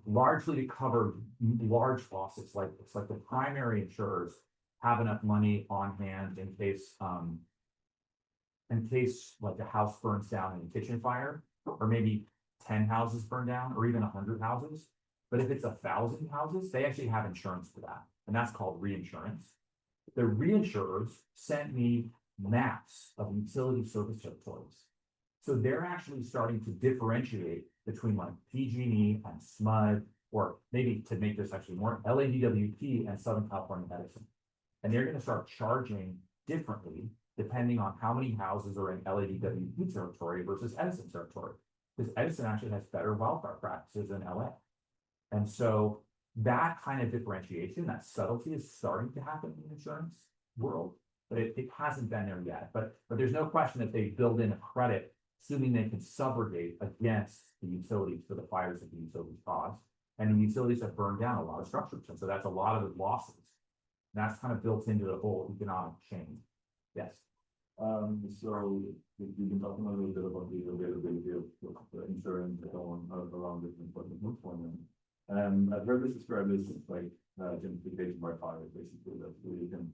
largely to cover large losses. Like it's like the primary insurers have enough money on hand in case like a house burns down in a kitchen fire, or maybe 10 houses burn down, or even 100 houses. But if it's 1,000 houses, they actually have insurance for that, and that's called reinsurance. The reinsurers sent me maps of utility service territories. So they're actually starting to differentiate between like PG&E and SMUD, or maybe to make this actually more, LADWP and Southern California Edison. And they're going to start charging differently depending on how many houses are in LADWP territory versus Edison territory. Because Edison actually has better wildfire practices than LA. And so that kind of differentiation, that subtlety is starting to happen in the insurance world, but it hasn't been there yet. But there's no question that they build in a credit, assuming they can subrogate against the utilities for the fires that the utilities caused. And the utilities have burned down a lot of structures, and so that's a lot of the losses. That's kind of built into the whole economic chain. Yes. So we've been talking a little bit about the availability of the insurance and so on around this important point. I've heard this described as like gentrification by fire, basically, that you can,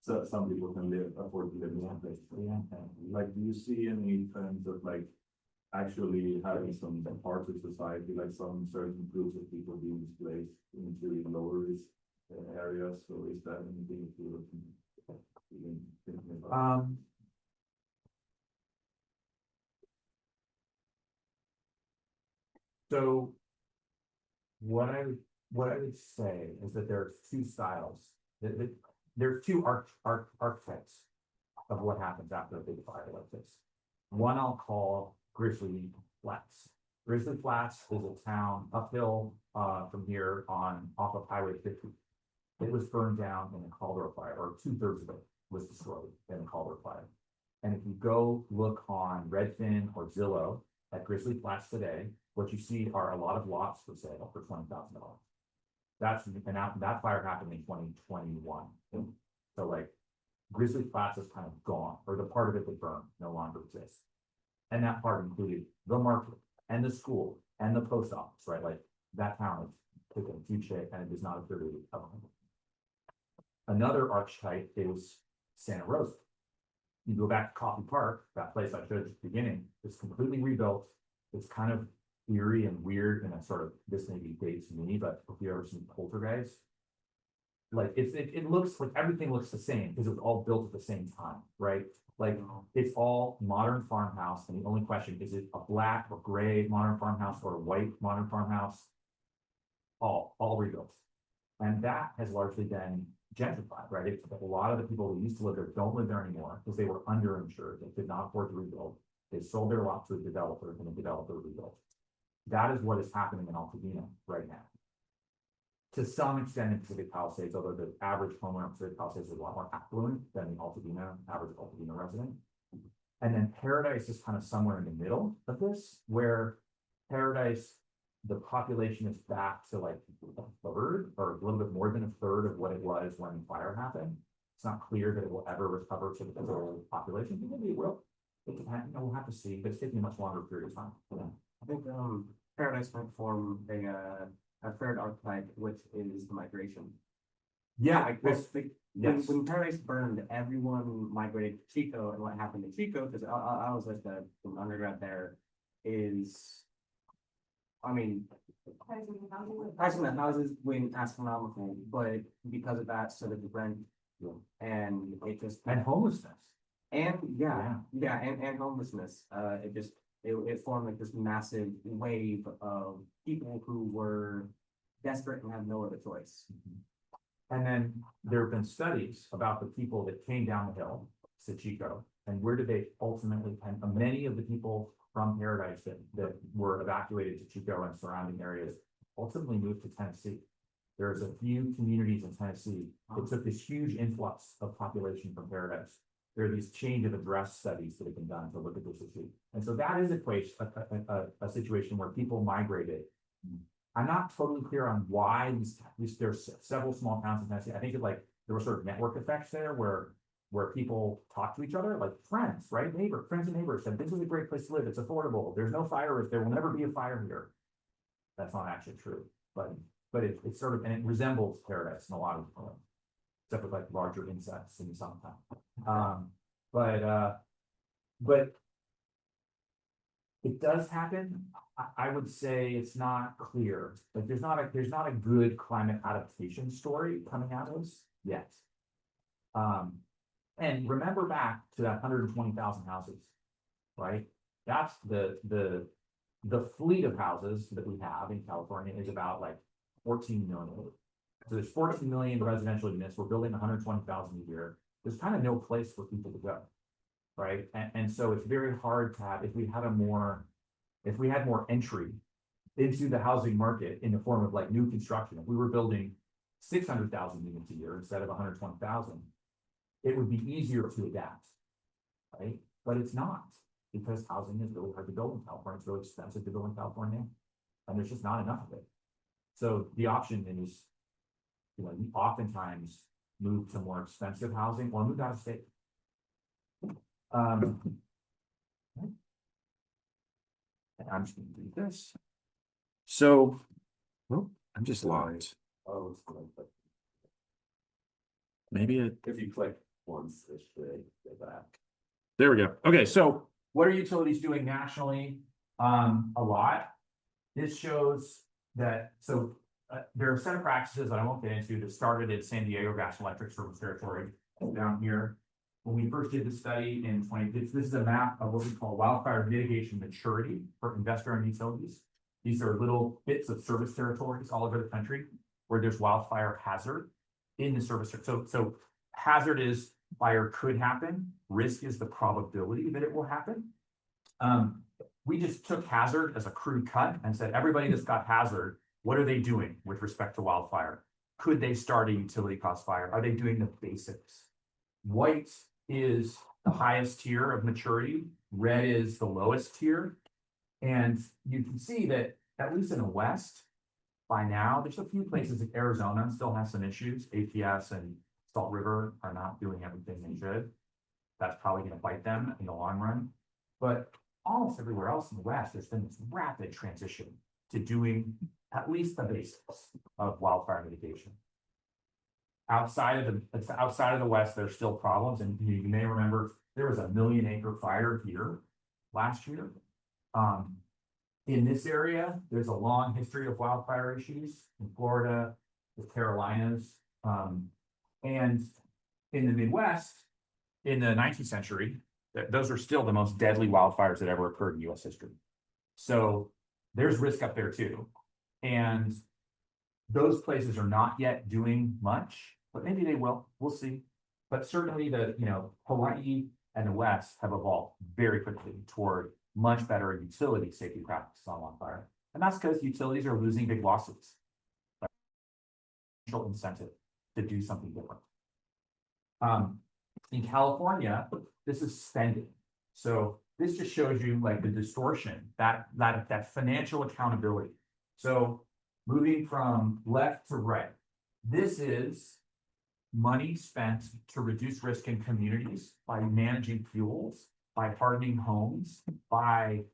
so some people can afford to live in one place. Like, do you see any trends of like actually having some parts of society, like some certain groups of people being displaced into lower risk areas? So is that anything that you're thinking about? So what I would say is that there's two styles. There's two archetypes of what happens after a big fire like this. One I'll call Grizzly Flats. Grizzly Flats is a town uphill from here off of Highway 50. It was burned down in a caldera fire, or 2/3 of it was destroyed in a caldera fire. And if you go look on Redfin or Zillow at Grizzly Flats today, what you see are a lot of lots for sale for $20,000. That fire happened in 2021. So like Grizzly Flats is kind of gone, or the part of it that burned no longer exists. And that part included the market and the school and the post office, right? Like that town is taking a huge hit, and it is not a good outcome. Another archetype is Santa Rosa. You go back to Coffee Park, that place I showed you at the beginning, it's completely rebuilt. It's kind of eerie and weird, and it's sort of, this maybe dates me, but if you ever seen Poltergeist, like it looks like everything looks the same because it was all built at the same time, right? Like it's all modern farmhouse, and the only question is it a black or gray modern farmhouse or a white modern farmhouse? All rebuilt, and that has largely been gentrified, right? It's a lot of the people who used to live there don't live there anymore because they were underinsured. They could not afford to rebuild. They sold their lot to a developer, and the developer rebuilt. That is what is happening in Altadena right now. To some extent in Pacific Palisades, although the average homeowner in Pacific Palisades is a lot more affluent than the average Altadena resident. And then Paradise is kind of somewhere in the middle of this, where Paradise, the population is back to like a third or a little bit more than a third of what it was when the fire happened. It's not clear that it will ever recover to the full population. Maybe it will. It depends, we'll have to see, but it's taking a much longer period of time. Yeah. I think Paradise might form a third archetype, which is the migration. Yeah, Like yes. when Paradise burned, everyone migrated to Chico, and what happened to Chico, because I was like an undergrad there, is, I mean, pricing the houses went astronomical, but because of that, so did the rent, and it just And homelessness. and and homelessness. It formed like this massive wave of people who were desperate and had no other choice. And then there have been studies about the people that came down the hill to Chico, and where did they ultimately, and many of the people from Paradise that were evacuated to Chico and surrounding areas ultimately moved to Tennessee. There's a few communities in Tennessee that took this huge influx of population from Paradise. There are these change of address studies that have been done to look at this issue. And so that is a situation where people migrated. I'm not totally clear on why there's several small towns in Tennessee. I think there were sort of network effects there where people talk to each other, like friends, right? Friends and neighbors said, this is a great place to live. It's affordable. There's no fire risk. There will never be a fire here. That's not actually true, but it's sort of, and it resembles Paradise in a lot of except with like larger insects in the summertime. But it does happen. I would say it's not clear. Like there's not a good climate adaptation story coming out of this yet. And remember back to that 120,000 houses, right? That's the fleet of houses that we have in California is about like 14 million. So there's 14 million residential units. We're building 120,000 a year. There's kind of no place for people to go, right? And so it's very hard to have, if we had more entry, into the housing market in the form of like new construction. If we were building 600,000 units a year instead of 120,000, it would be easier to adapt, right? But it's not, because housing is really hard to build in California. It's really expensive to build in California, and there's just not enough of it. So the option is, you know, you oftentimes move to more expensive housing or move out of state. And I'm just gonna do this. So, Oh, I'm just locked. Oh, it's like, but Maybe it, if you click once, it should go back. there we go. Okay, so what are utilities doing nationally? A lot. This shows that, so there are a set of practices that I won't get into that started at San Diego Gas and Electric Service Territory down here. When we first did the study in this is a map of what we call wildfire mitigation maturity for investor-owned utilities. These are little bits of service territories all over the country where there's wildfire hazard in the service. So hazard is fire could happen. Risk is the probability that it will happen. We just took hazard as a crude cut and said, everybody that's got hazard, what are they doing with respect to wildfire? Could they start a utility cost fire? Are they doing the basics? White is the highest tier of maturity. Red is the lowest tier. And you can see that, at least in the West, by now, there's a few places like Arizona still has some issues. APS and Salt River are not doing everything they should. That's probably going to bite them in the long run. But almost everywhere else in the West, there's been this rapid transition to doing at least the basics of wildfire mitigation. Outside of the West, there's still problems, and you may remember there was a 1 million acre fire here last year. In this area, there's a long history of wildfire issues in Florida, the Carolinas, and in the Midwest, in the 19th century, those are still the most deadly wildfires that ever occurred in US history. So there's risk up there too. And those places are not yet doing much, but maybe they will, we'll see. But certainly Hawaii and the West have evolved very quickly toward much better utility safety practices on wildfire. And that's because utilities are losing big lawsuits. Incentive to do something different. In California, this is spending. So this just shows you like the distortion, that financial accountability. So moving from left to right, this is money spent to reduce risk in communities by managing fuels, by hardening homes, by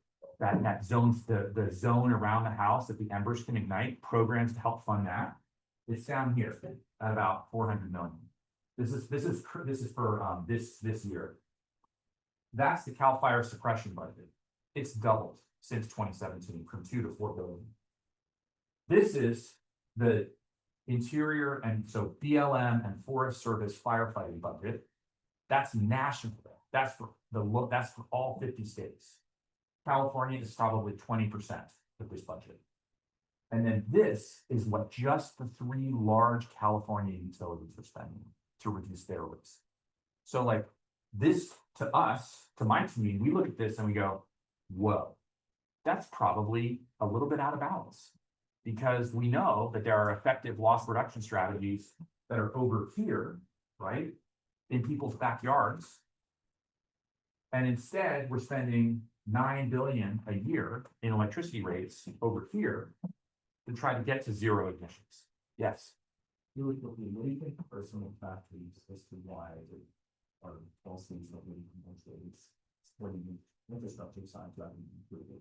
that zones, the zone around the house that the embers can ignite, programs to help fund that. It's down here at about 400 million. This is for this year. That's the CAL FIRE suppression budget. It's doubled since 2017 from 2 to 4 billion. This is the interior and so BLM and Forest Service firefighting budget. That's national. That's for all 50 states. California is probably 20% of this budget. And then this is what just the 3 large California utilities are spending to reduce their risk. So like this to us, to my team, we look at this and we go, whoa, that's probably a little bit out of balance, because we know that there are effective loss reduction strategies that are over here, right, in people's backyards. And instead, we're spending $9 billion a year in electricity rates over here to try to get to zero emissions. Yes. Really quickly, what do you think the personal factors as to why they are false things that we it's supporting the infrastructure side rather than improving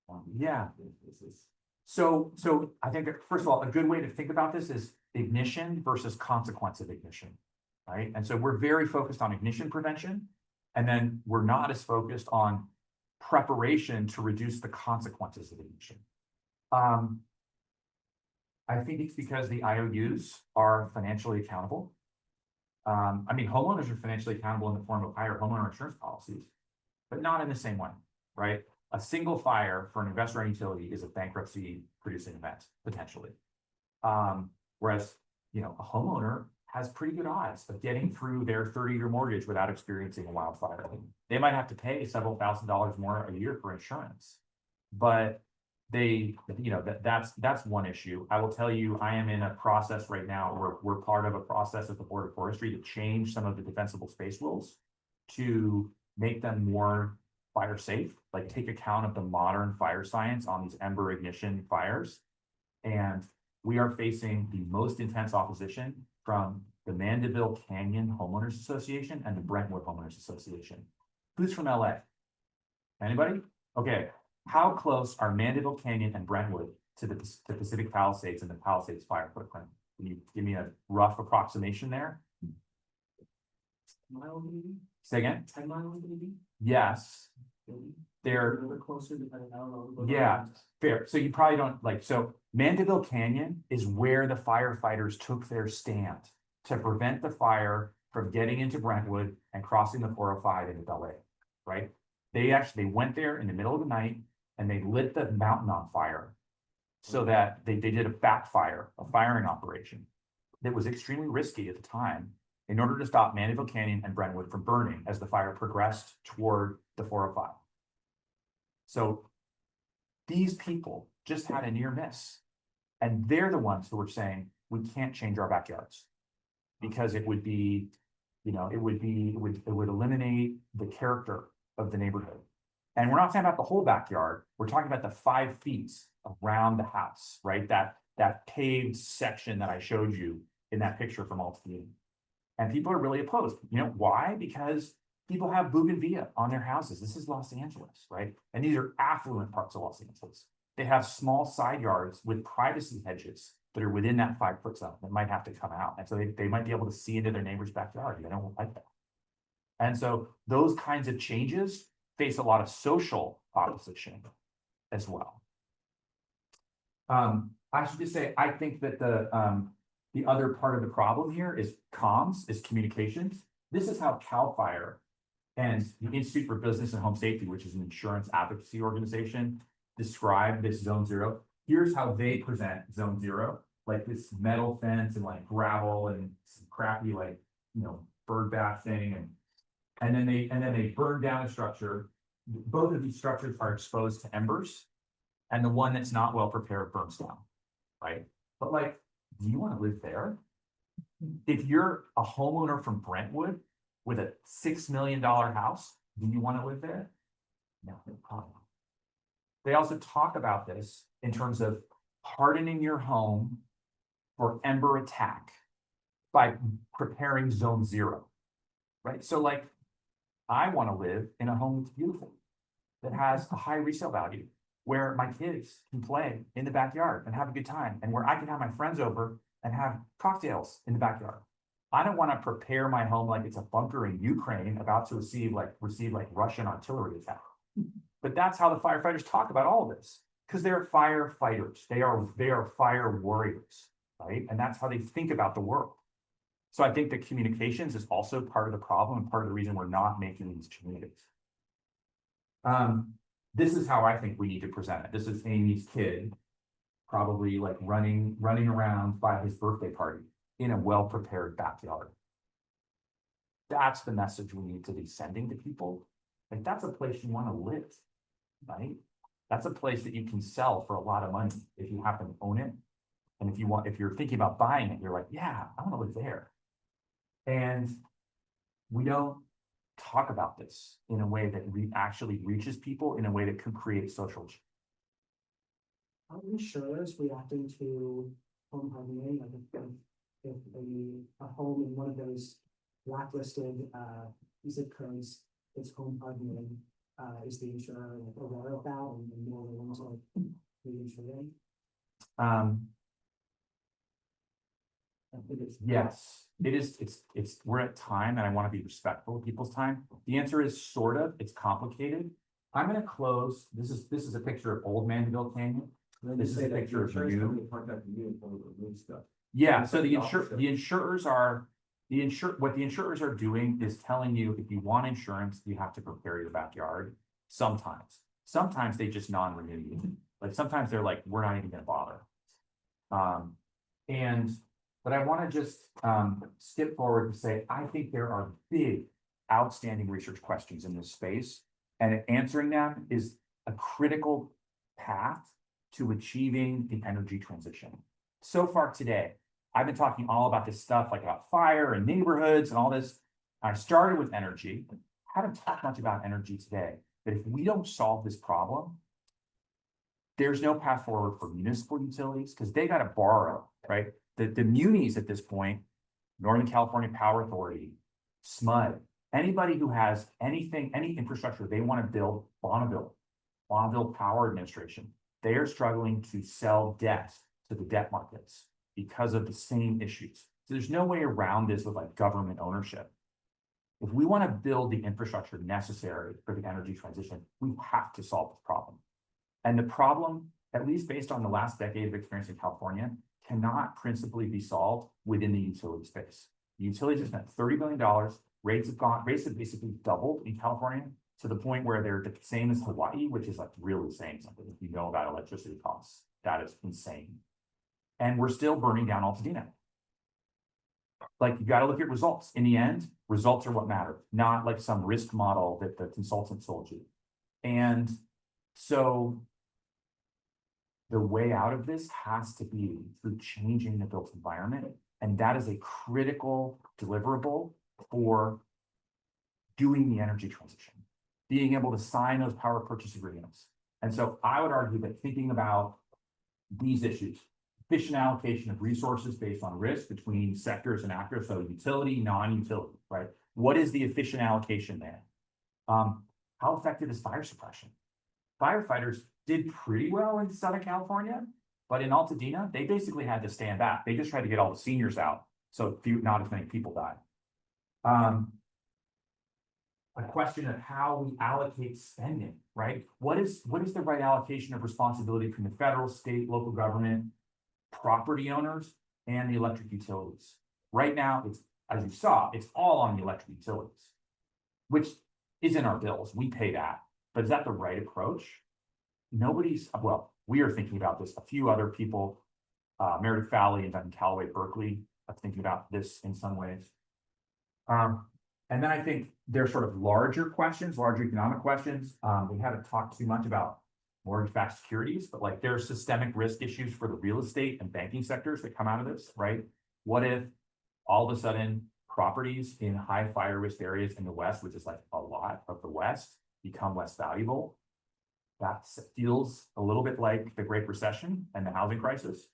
on the basis? So I think that, first of all, a good way to think about this is ignition versus consequence of ignition, right? And so we're very focused on ignition prevention, and then we're not as focused on preparation to reduce the consequences of ignition. I think it's because the IOUs are financially accountable. I mean, homeowners are financially accountable in the form of higher homeowner insurance policies, but not in the same way, right? A single fire for an investor-owned utility is a bankruptcy-producing event, potentially. Whereas, a homeowner has pretty good odds of getting through their 30-year mortgage without experiencing a wildfire. They might have to pay several $1,000s more a year for insurance, but that's one issue. I will tell you, I am in a process right now where we're part of a process at the Board of Forestry to change some of the defensible space rules to make them more fire safe, like take account of the modern fire science on these ember ignition fires. And we are facing the most intense opposition from the Mandeville Canyon Homeowners Association and the Brentwood Homeowners Association. Who's from LA? Anybody? Okay. How close are Mandeville Canyon and Brentwood to the Pacific Palisades and the Palisades fire footprint? Can you give me a rough approximation there? Mile maybe, Say again? 10 miles maybe, Yes, maybe. A they're, little bit closer depending on. Yeah. fair. So you probably don't like, so Mandeville Canyon is where the firefighters took their stand to prevent the fire from getting into Brentwood and crossing the 405 into LA, right? They went there in the middle of the night and they lit the mountain on fire so that they did a backfire, a firing operation that was extremely risky at the time in order to stop Mandeville Canyon and Brentwood from burning as the fire progressed toward the 405. So these people just had a near miss. And they're the ones who were saying, we can't change our backyards because it would be, it would eliminate the character of the neighborhood. And we're not talking about the whole backyard. We're talking about the 5 feet around the house, right? That paved section that I showed you in that picture from Altadena. And people are really opposed. You know why? Because people have bougainvillea on their houses. This is Los Angeles, right? And these are affluent parts of Los Angeles. They have small side yards with privacy hedges that are within that 5-foot zone that might have to come out. And so they might be able to see into their neighbor's backyard. They don't like that. And so those kinds of changes face a lot of social opposition as well. I should just say, I think that the other part of the problem here is comms, is communications. This is how CAL FIRE and the Institute for Business and Home Safety, which is an insurance advocacy organization, describe this zone 0. Here's how they present zone 0, like this metal fence and like gravel and some crappy bird bath thing, and then they burn down a structure. Both of these structures are exposed to embers, and the one that's not well prepared burns down, right? But like, do you want to live there? If you're a homeowner from Brentwood with a $6 million house, do you want to live there? No, probably not. They also talk about this in terms of hardening your home for ember attack by preparing zone 0, right? So like, I want to live in a home that's beautiful, that has a high resale value, where my kids can play in the backyard and have a good time, and where I can have my friends over and have cocktails in the backyard. I don't want to prepare my home like it's a bunker in Ukraine about to receive Russian artillery attack. But that's how the firefighters talk about all of this, because they're firefighters. They are fire warriors, right? And that's how they think about the world. So I think that communications is also part of the problem and part of the reason we're not making these changes. This is how I think we need to present it. This is Amy's kid, probably like running around by his birthday party in a well-prepared backyard. That's the message we need to be sending to people. Like, that's a place you want to live, right? That's a place that you can sell for a lot of money if you happen to own it. And if you're thinking about buying it, you're like, yeah, I want to live there. And we don't talk about this in a way that actually reaches people in a way that could create social change. Are insurers reacting to home hardening? Like if a home in one of those blacklisted zip codes is home hardening, is the insurer aware of that and more willing to like reinsure? I think it's Yes, it is. It's we're at time and I want to be respectful of people's time. The answer is sort of, it's complicated. I'm going to close. This is a picture of Old Mandeville Canyon. This is a picture of new. Yeah, so what the insurers are doing is telling you if you want insurance, you have to prepare your backyard. Sometimes they just non-renew you. Like sometimes they're like, we're not even going to bother. But I want to just skip forward and say, I think there are big, outstanding research questions in this space, and answering them is a critical path to achieving the energy transition. So far today, I've been talking all about this stuff, like about fire and neighborhoods and all this. I started with energy, haven't talked much about energy today, but if we don't solve this problem, there's no path forward for municipal utilities because they got to borrow, right? The munis at this point, Northern California Power Authority, SMUD, anybody who has anything, any infrastructure they want to build, Bonneville Power Administration, they are struggling to sell debt to the debt markets because of the same issues. So there's no way around this with like government ownership. If we want to build the infrastructure necessary for the energy transition, we have to solve this problem. And the problem, at least based on the last decade of experience in California, cannot principally be solved within the utility space. The utilities have spent $30 billion. Rates have basically doubled in California to the point where they're the same as Hawaii, which is like really saying something if you know about electricity costs. That is insane. And we're still burning down Altadena. Like you got to look at results. In the end, results are what matter, not like some risk model that the consultant sold you. And so the way out of this has to be through changing the built environment. And that is a critical deliverable for doing the energy transition, being able to sign those power purchase agreements. And so I would argue that thinking about these issues, efficient allocation of resources based on risk between sectors and actors, so utility, non-utility, right? What is the efficient allocation there? How effective is fire suppression? Firefighters did pretty well in Southern California, but in Altadena, they basically had to stand back. They just tried to get all the seniors out, so not as many people died. A question of how we allocate spending, right? What is the right allocation of responsibility between the federal, state, local government, property owners, and the electric utilities? Right now, it's, as you saw, it's all on the electric utilities, which is in our bills. We pay that. But is that the right approach? Well, we are thinking about this. A few other people, Meredith Valley and Duncan Callaway, Berkeley, are thinking about this in some ways. And then I think there's sort of larger questions, larger economic questions. We haven't talked too much about mortgage-backed securities, but like there's systemic risk issues for the real estate and banking sectors that come out of this, right? What if all of a sudden properties in high fire risk areas in the West, which is like a lot of the West, become less valuable? That feels a little bit like the Great Recession and the housing crisis.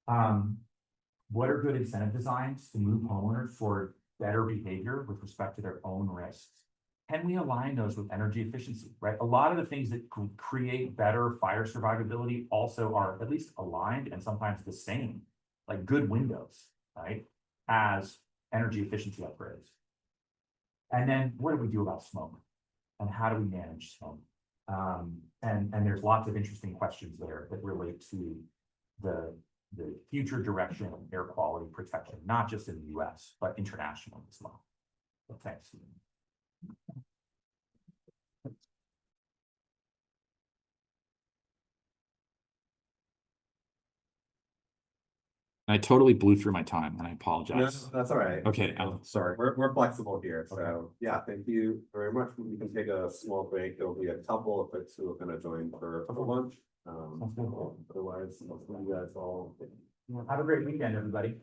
What are good incentive designs to move homeowners toward better behavior with respect to their own risks? Can we align those with energy efficiency, right? A lot of the things that create better fire survivability also are at least aligned and sometimes the same, like good windows, right? As energy efficiency upgrades. And then what do we do about smoke? And how do we manage smoke? And there's lots of interesting questions there that relate to the future direction of air quality protection, not just in the US, but internationally as well. So thanks. I totally blew through my time and I No, apologize. that's all right. Okay, sorry. We're flexible here, so yeah, thank you very much. We can take a small break. There'll be a couple of folks who are gonna join for lunch. Otherwise, hopefully you guys all Have a great weekend, everybody.